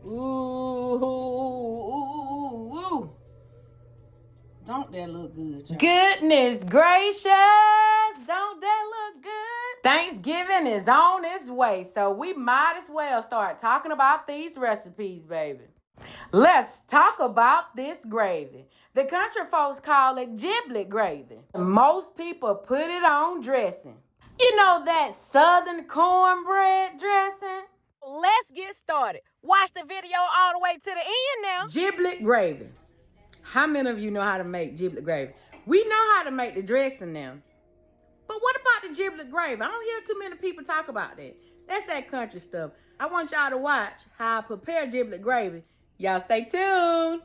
Ooh, ooh, ooh. Don't that look good, y'all? Goodness gracious, don't that look good? Thanksgiving is on its way, so we might as well start talking about these recipes, baby. Let's talk about this gravy. The country folks call it giblet gravy. Most people put it on dressing. You know that southern cornbread dressing? Let's get started. Watch the video all the way to the end now. Giblet gravy. How many of you know how to make giblet gravy? We know how to make the dressing now. But what about the giblet gravy? I don't hear too many people talk about that. That's that country stuff. I want y'all to watch how I prepare giblet gravy. Y'all stay tuned.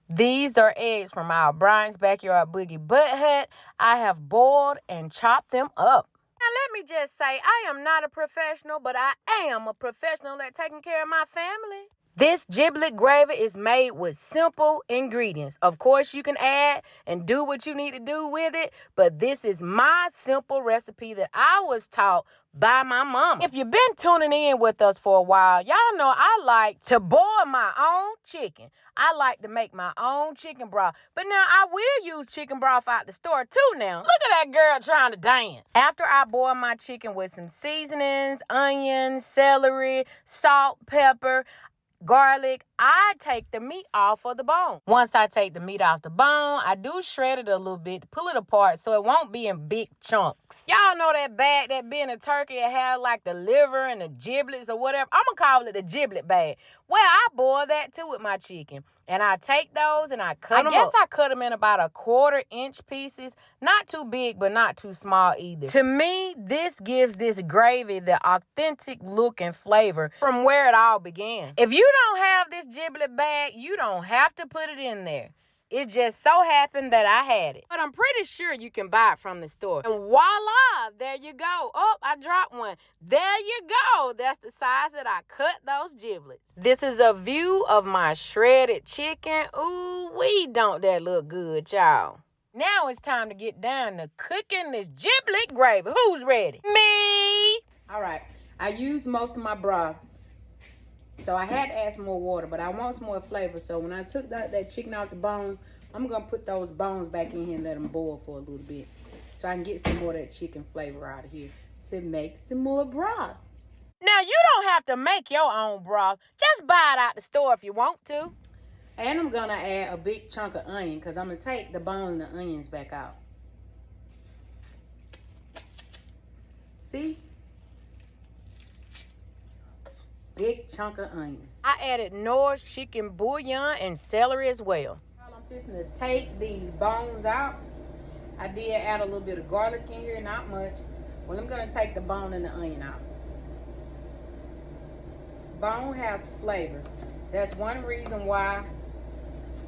These are eggs from our Brian's Backyard Boogie Butt Hut. I have boiled and chopped them up. Now, let me just say, I am not a professional, but I am a professional at taking care of my family. This giblet gravy is made with simple ingredients. Of course, you can add and do what you need to do with it, but this is my simple recipe that I was taught by my mama. If you've been tuning in with us for a while, y'all know I like to boil my own chicken. I like to make my own chicken broth. But now I will use chicken broth out the store too now. Look at that girl trying to dance. After I boil my chicken with some seasonings, onions, celery, salt, pepper, garlic, I take the meat off of the bone. Once I take the meat off the bone, I do shred it a little bit to pull it apart so it won't be in big chunks. Y'all know that bag that be in a turkey that have like the liver and the giblets or whatever? I'm gonna call it the giblet bag. Well, I boil that too with my chicken. And I take those and I cut them up. I cut them in about 1/4 inch pieces. Not too big, but not too small either. To me, this gives this gravy the authentic look and flavor from where it all began. If you don't have this giblet bag, you don't have to put it in there. It just so happened that I had it. But I'm pretty sure you can buy it from the store. And voila, there you go. Oh, I dropped one. There you go. That's the size that I cut those giblets. This is a view of my shredded chicken. Ooh, don't that look good, y'all. Now it's time to get down to cooking this giblet gravy. Who's ready? Me. All right. I used most of my broth. So I had to add some more water, but I want some more flavor. So when I took that chicken off the bone, I'm going to put those bones back in here and let them boil for a little bit. So I can get some more of that chicken flavor out of here to make some more broth. Now, you don't have to make your own broth. Just buy it out the store if you want to. And I'm going to add a big chunk of onion because I'm going to take the bone and the onions back out. See? Big chunk of onion. I added Nora's chicken bouillon and celery as well. I'm fixing to take these bones out. I did add a little bit of garlic in here, not much. Well, I'm going to take the bone and the onion out. Bone has flavor. That's one reason why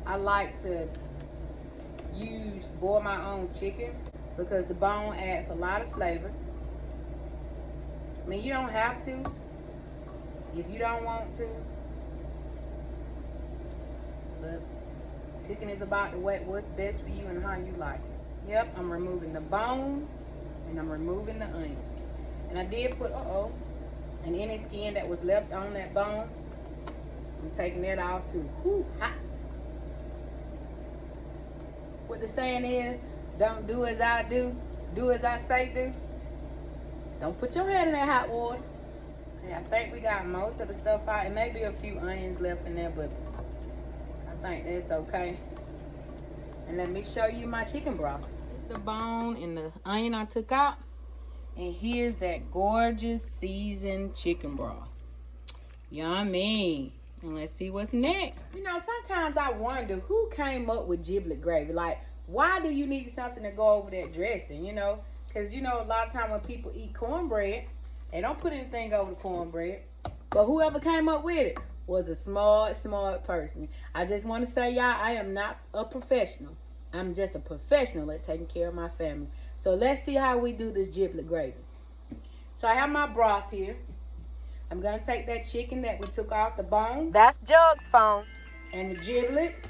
I like to boil my own chicken, because the bone adds a lot of flavor. I mean, you don't have to if you don't want to, but cooking is about what's best for you and how you like it. Yep, I'm removing the bones and I'm removing the onion. And I did put, and any skin that was left on that bone, I'm taking that off too. Whew, hot. What the saying is, don't do as I do, do as I say do. Don't put your head in that hot water. Yeah, I think we got most of the stuff out. It may be a few onions left in there, but I think that's okay. And let me show you my chicken broth. Here's the bone and the onion I took out. And here's that gorgeous seasoned chicken broth. Yummy. And let's see what's next. You know, sometimes I wonder who came up with giblet gravy. Like, why do you need something to go over that dressing, you know? Because, you know, a lot of times when people eat cornbread, they don't put anything over the cornbread. But whoever came up with it was a smart person. I just want to say, y'all, I am not a professional. I'm just a professional at taking care of my family. So let's see how we do this giblet gravy. So I have my broth here. I'm going to take that chicken that we took off the bone. That's Jug's phone. And the giblets.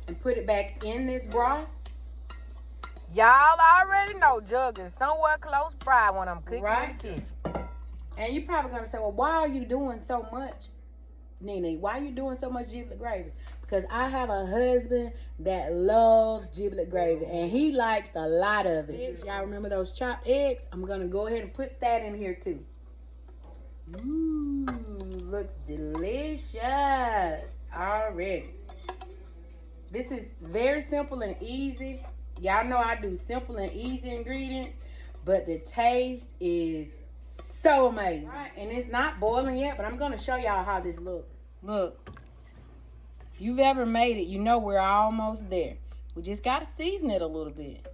And put it back in this broth. Y'all already know Jug is somewhere close by when I'm cooking in the kitchen. And you're probably going to say, well, why are you doing so much, Nene? Why are you doing so much giblet gravy? Because I have a husband that loves giblet gravy, and he likes a lot of it. Y'all remember those chopped eggs? I'm going to go ahead and put that in here too. Ooh, looks delicious already. This is very simple and easy. Y'all know I do simple and easy ingredients, but the taste is so amazing. Right, and it's not boiling yet, but I'm going to show y'all how this looks. Look, if you've ever made it, you know we're almost there. We just got to season it a little bit.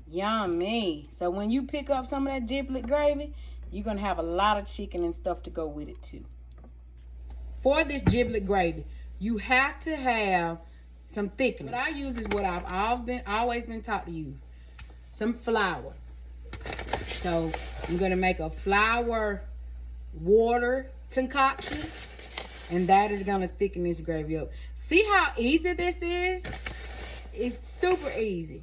Yummy. So when you pick up some of that giblet gravy, you're going to have a lot of chicken and stuff to go with it too. For this giblet gravy, you have to have some thickening. What I use is what I've always been taught to use. Some flour. So I'm going to make a flour water concoction, and that is going to thicken this gravy up. See how easy this is? It's super easy.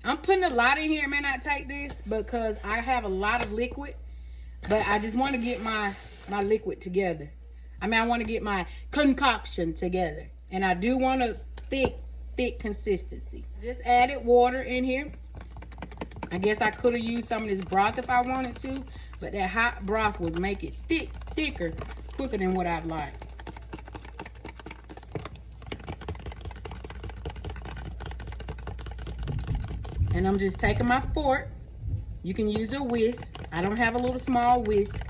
I'm putting a lot in here. It may not take this because I have a lot of liquid, but I just want to get my liquid together. I want to get my concoction together. And I do want a thick consistency. Just added water in here. I guess I could have used some of this broth if I wanted to, but that hot broth would make it thicker, quicker than what I'd like. And I'm just taking my fork. You can use a whisk. I don't have a little small whisk.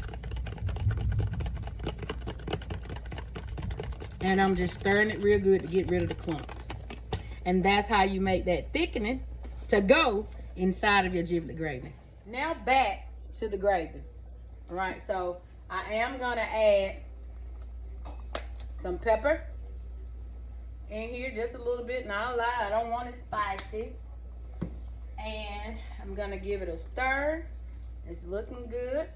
And I'm just stirring it real good to get rid of the clumps. And that's how you make that thickening to go inside of your giblet gravy. Now back to the gravy. All right, so I am gonna add some pepper in here, just a little bit, not a lot. I don't want it spicy. And I'm gonna give it a stir. It's looking good.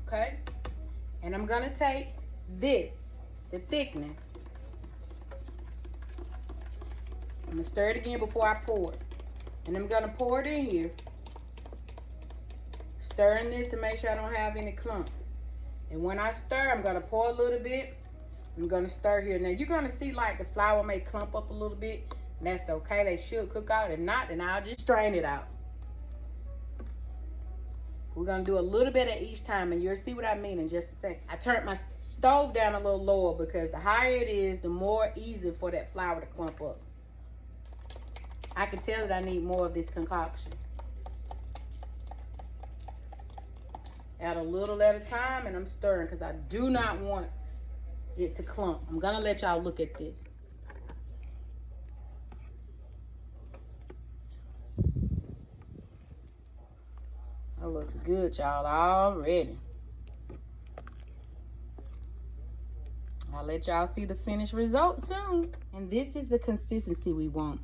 Okay. And I'm gonna take this, the thickening. I'm gonna stir it again before I pour it. And I'm gonna pour it in here. Stirring this to make sure I don't have any clumps. And when I stir, I'm gonna pour a little bit. I'm gonna stir here. Now you're gonna see like the flour may clump up a little bit. That's okay, they should cook out. If not, then I'll just strain it out. We're gonna do a little bit at each time, and you'll see what I mean in just a second. I turned my stove down a little lower because the higher it is, the more easy for that flour to clump up. I can tell that I need more of this concoction. Add a little at a time, and I'm stirring because I do not want it to clump. I'm gonna let y'all look at this. That looks good, y'all, already. I'll let y'all see the finished result soon. And this is the consistency we want.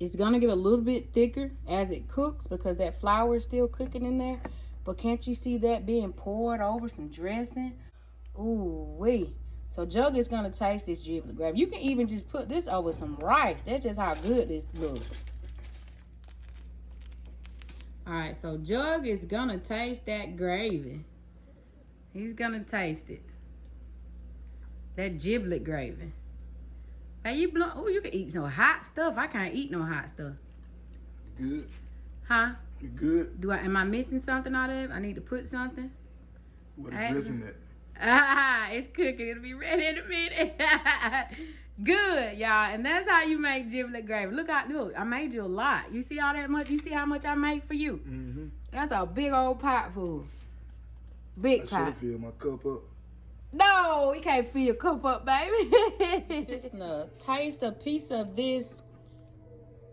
It's gonna get a little bit thicker as it cooks because that flour is still cooking in there. But can't you see that being poured over some dressing? Ooh wee. So Jug is gonna taste this giblet gravy. You can even just put this over some rice. That's just how good this looks. All right, so Jug is gonna taste that gravy. He's gonna taste it. That giblet gravy. Hey, you can eat some hot stuff. I can't eat no hot stuff. Good. Huh? You good? Am I missing something out of it? I need to put something? What is dressing it? It's cooking. It'll be ready in a minute. Good, y'all. And that's how you make giblet gravy. Look, I made you a lot. You see all that much? You see how much I made for you? Mm-hmm. That's a big old pot full. Big pot. I should have filled my cup up. No, you can't fill your cup up, baby. Just gonna taste a piece of this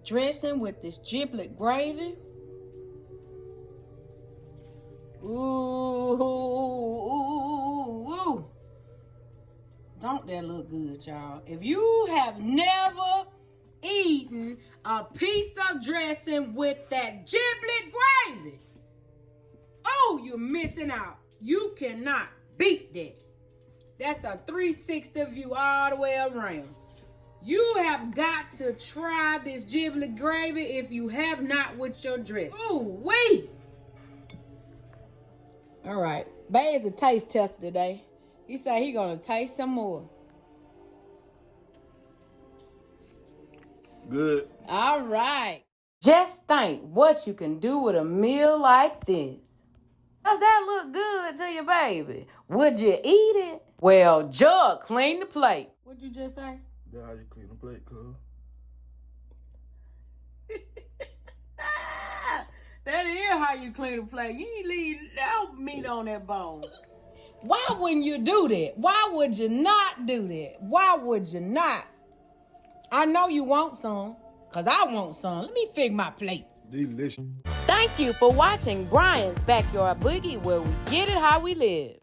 dressing with this giblet gravy. Ooh, ooh, ooh. Don't that look good, y'all? If you have never eaten a piece of dressing with that giblet gravy, oh, you're missing out. You cannot beat that. That's a 360 view all the way around. You have got to try this giblet gravy if you have not with your dress. Ooh, wee! All right. Bay is a taste tester today. He said he gonna taste some more. Good. All right. Just think what you can do with a meal like this. Does that look good to you, baby? Would you eat it? Well, Jug, clean the plate. What'd you just say? That's how you clean the plate, cuz. That is how you clean a plate. You ain't leave no meat on that bone. Why wouldn't you do that? Why would you not do that? Why would you not? I know you want some, because I want some. Let me fix my plate. Delicious. Thank you for watching Brian's Backyard Boogie, where we get it how we live.